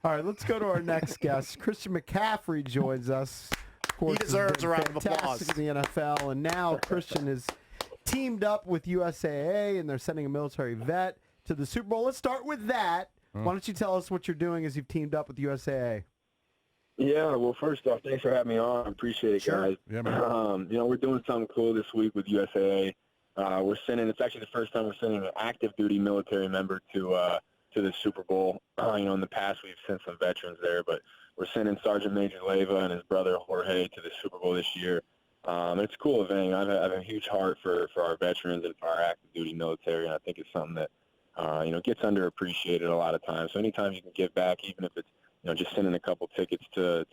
All right, let's go to our next guest. Christian McCaffrey joins us. Of course, He deserves a round of applause. fantastic in the NFL, and now Christian is teamed up with USAA, and they're sending a military vet to the Super Bowl. Let's start with that. Why don't you tell us what you're doing as you've teamed up with USAA? Yeah, well, first off, thanks for having me on. I appreciate it, Sure. guys. Yeah, man. We're doing something cool this week with USAA. It's actually the first time we're sending an active duty military member to the Super Bowl. In the past we've sent some veterans there, but we're sending Sergeant Major Leyva and his brother Jorge to the Super Bowl this year. It's a cool event. I have a huge heart for our veterans and for our active duty military, and I think it's something that gets underappreciated a lot of times. So anytime you can give back, even if it's just sending a couple tickets to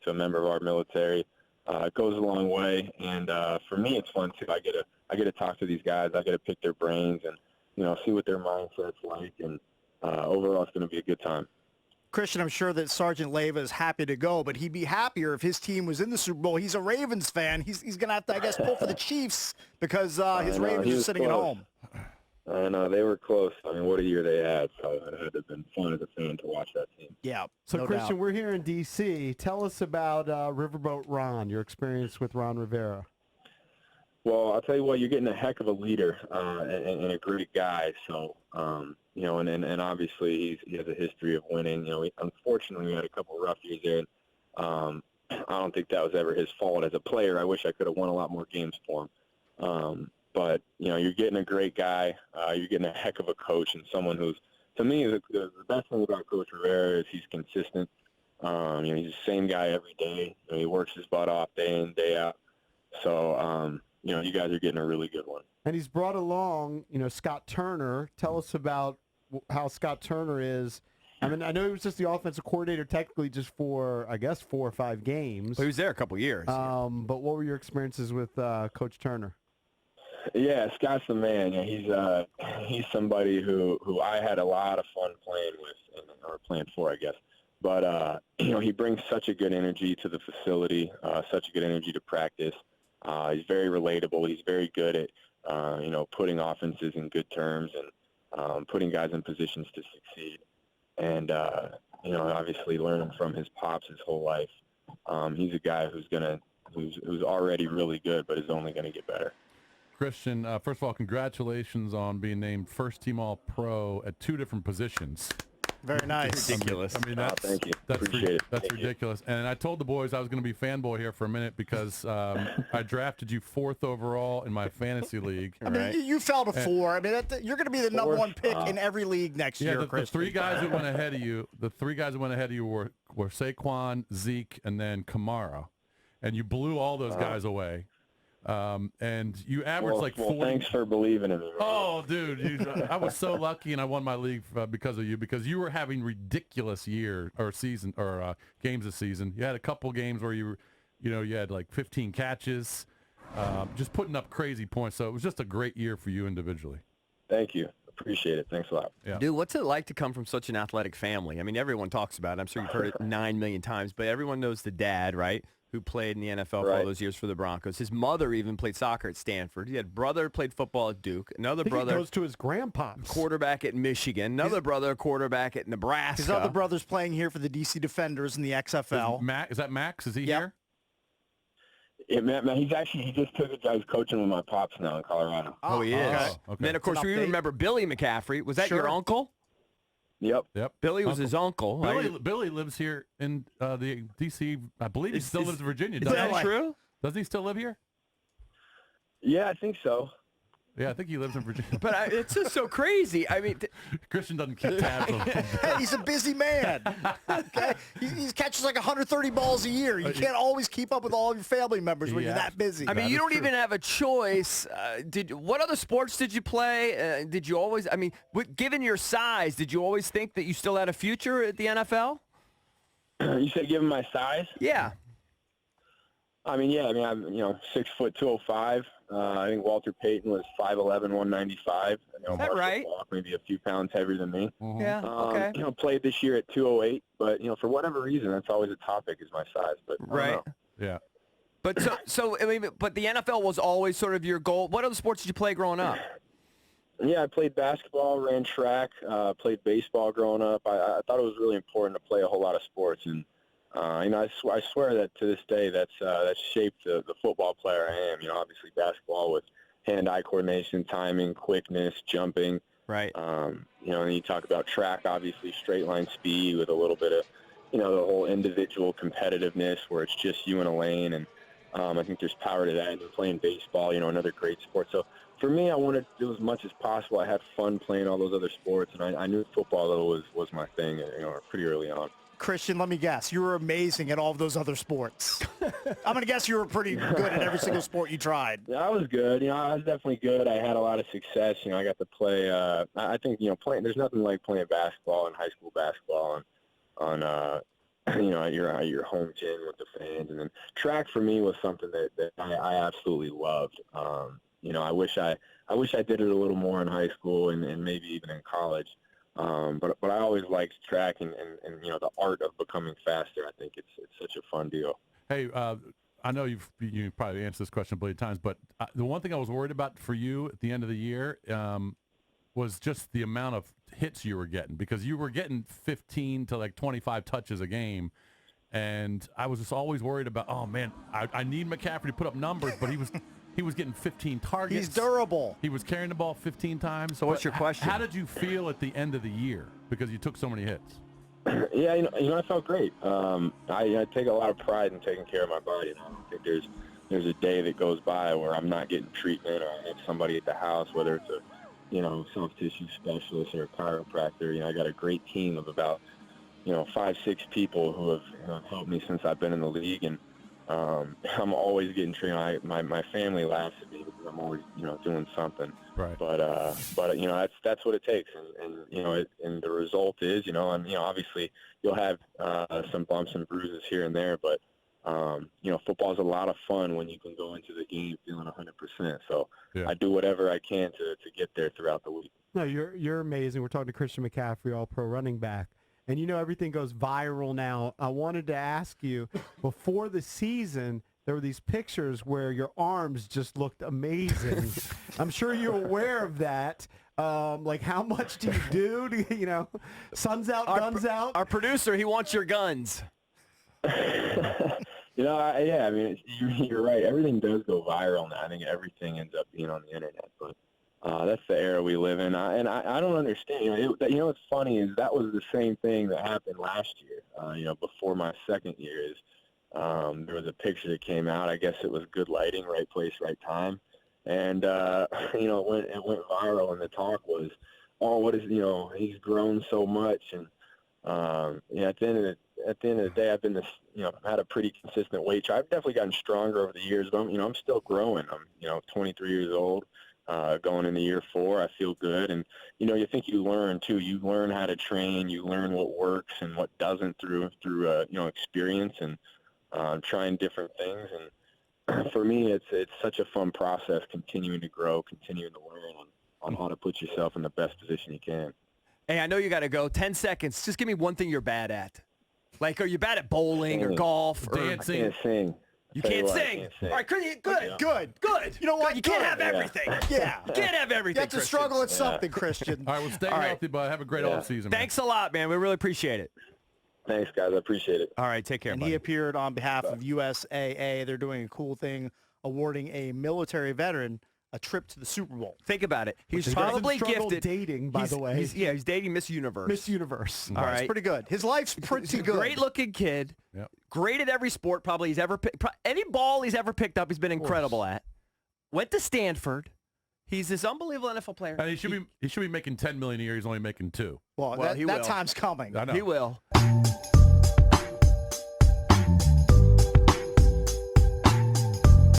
a member of our military, it goes a long way. And for me, it's fun too. I get to talk to these guys. I get to pick their brains and see what their mindset's like. And overall, it's going to be a good time. Christian, I'm sure that Sergeant Leyva is happy to go, but he'd be happier if his team was in the Super Bowl. He's a Ravens fan. He's going to have to, I guess, pull for the Chiefs because his Ravens are sitting at home. I know, they were close. I mean, what a year they had. So it had to have been fun as a fan to watch that team. Yeah. So, no Christian, doubt. we're here in D.C. Tell us about Riverboat Ron, your experience with Ron Rivera. Well, I'll tell you what, you're getting a heck of a leader and a great guy. So, and obviously he has a history of winning. Unfortunately, we had a couple of rough years there. I don't think that was ever his fault as a player. I wish I could have won a lot more games for him. But, you're getting a great guy. You're getting a heck of a coach and someone who's, to me, the best thing about Coach Rivera is he's consistent. He's the same guy every day. He works his butt off day in, day out. So, you guys are getting a really good one. And he's brought along, Scott Turner. Tell us about how Scott Turner is. I mean, I know he was just the offensive coordinator technically just for, I guess, 4 or 5 games. But he was there a couple years. But what were your experiences with Coach Turner? Yeah, Scott's the man. He's somebody who I had a lot of fun playing with or playing for, I guess. But he brings such a good energy to the facility, such a good energy to practice. He's very relatable. He's very good at putting offenses in good terms and putting guys in positions to succeed. And obviously learning from his pops his whole life. He's a guy who's already really good, but is only going to get better. Christian, first of all, congratulations on being named first-team All-Pro at 2 different positions. Very nice. Ridiculous. I mean, that's, thank you. That's, Appreciate it. that's Thank you. ridiculous. And I told the boys I was going to be fanboy here for a minute because I drafted you 4th overall in my fantasy league. I mean, you fell to 4. I mean, you're going to be the number 1 pick in every league next year, the Christian. 3 guys that went ahead of you, were Saquon, Zeke, and then Kamara. And you blew all those guys away. And you averaged 40. Thanks for believing in me. Man. Oh, dude, I was so lucky, and I won my league because of you, because you were having ridiculous games this season. You had a couple games where you had like 15 catches, just putting up crazy points. So it was just a great year for you individually. Thank you. Appreciate it. Thanks a lot. Yeah. Dude, what's it like to come from such an athletic family? I mean, everyone talks about it. I'm sure you've heard it 9 million times, but everyone knows the dad, right, who played in the NFL for all those years for the Broncos. His mother even played soccer at Stanford. He had a brother played football at Duke. Another brother He goes to his grandpa's. Quarterback at Michigan. Another brother quarterback at Nebraska. His other brother's playing here for the D.C. Defenders in the XFL. Is that Max? Is he Yep. here? Yeah, man, he just took a guy's coaching with my pops now in Colorado. Oh, he is. Okay. And then, of course, It's an we update. remember Billy McCaffrey. Was that your uncle? Yep. Billy was his uncle. Billy lives here in the D.C. I believe he still lives in Virginia. Is Doesn't that he? true? Doesn't he still live here? Yeah, I think so. Yeah, I think he lives in Virginia. But it's just so crazy. I mean, Christian doesn't keep tabs on him. Hey, he's a busy man. Okay? He catches like 130 balls a year. You can't always keep up with all of your family members when you're that busy. I mean, That you is don't true. even have a choice. What other sports did you play? Did you always? I mean, given your size, did you always think that you still had a future at the NFL? You said given my size? Yeah. I'm 6 foot 205. I think Walter Payton was 5'11", 195. Is that Marshall right? Faulk, maybe a few pounds heavier than me. Yeah. Okay. Played this year at 208, but for whatever reason, that's always a topic is my size. But I don't Right. know. Yeah. But so I mean, but the NFL was always sort of your goal. What other sports did you play growing up? Yeah, I played basketball, ran track, played baseball growing up. I thought it was really important to play a whole lot of sports, and I swear that to this day that's shaped the football player I am. Obviously basketball with hand-eye coordination, timing, quickness, jumping. Right. And you talk about track, obviously straight line speed with a little bit of, the whole individual competitiveness where it's just you in a lane, and I think there's power to that. And playing baseball, another great sport. So for me, I wanted to do as much as possible. I had fun playing all those other sports, and I knew football though was my thing, pretty early on. Christian, let me guess. You were amazing at all of those other sports. I'm going to guess you were pretty good at every single sport you tried. Yeah, I was good. I was definitely good. I had a lot of success. I got to play. I think, playing. There's nothing like playing basketball and high school basketball on at your home gym with the fans. And then track for me was something that I absolutely loved. I wish I did it a little more in high school and maybe even in college. But I always liked track and the art of becoming faster. I think it's such a fun deal. Hey, I know you probably answered this question a billion times, but the one thing I was worried about for you at the end of the year was just the amount of hits you were getting, because you were getting 15 to 25 touches a game. And I was just always worried about, oh man, I need McCaffrey to put up numbers, but he was getting 15 targets. He's durable. He was carrying the ball 15 times. So what's your question? How did you feel at the end of the year, because you took so many hits? Yeah, I felt great. I take a lot of pride in taking care of my body, and I don't think there's a day that goes by where I'm not getting treatment, or I have somebody at the house, whether it's a soft tissue specialist or a chiropractor. I got a great team of about 5-6 people who have helped me since I've been in the league, and I'm always getting trained. My family laughs at me because I'm always doing something. Right. But that's what it takes, and the result is obviously you'll have some bumps and bruises here and there, but football is a lot of fun when you can go into the game feeling 100%. So yeah. I do whatever I can to get there throughout the week. No, you're amazing. We're talking to Christian McCaffrey, all-pro running back. And everything goes viral now. I wanted to ask you, before the season, there were these pictures where your arms just looked amazing. I'm sure you're aware of that. How much do you do? Sun's out, guns out? Our producer, he wants your guns. Yeah, you're right. Everything does go viral now. I think everything ends up being on the internet, but that's the era we live in. I don't understand. What's funny is that was the same thing that happened last year. Before my second year, is there was a picture that came out. I guess it was good lighting, right place, right time, and it went viral. And the talk was, oh, what is he's grown so much, and at the end of the day, I've been had a pretty consistent weight. I've definitely gotten stronger over the years, but I'm still growing. I'm 23 years old. Going into year 4, I feel good. And, you think you learn, too. You learn how to train. You learn what works and what doesn't through experience and trying different things. And for me, it's such a fun process, continuing to grow, continuing to learn on how to put yourself in the best position you can. Hey, I know you got to go. 10 seconds. Just give me one thing you're bad at. Are you bad at bowling or golf? Or dancing? I can't sing. You can't sing. All right, good. You know what? You can't have everything. Yeah. You can't have everything. You have to struggle at something, Christian. All right, well, stay healthy, bud. Have a great off season. Thanks a lot, man. We really appreciate it. Thanks, guys. I appreciate it. All right, take care, And buddy. he appeared on behalf of USAA. They're doing a cool thing, awarding a military veteran a trip to the Super Bowl. Think about it. He's He probably doesn't struggle gifted. dating, by the way. He's dating Miss Universe. Miss Universe. All right. It's pretty good. His life's pretty good. Great-looking kid. Yep. Great at every sport probably he's ever picked. Any ball he's ever picked up, he's been incredible at. Went to Stanford. He's this unbelievable NFL player. And he should be making $10 million a year. He's only making $2 million. Well, he that will. time's coming. I know. He will.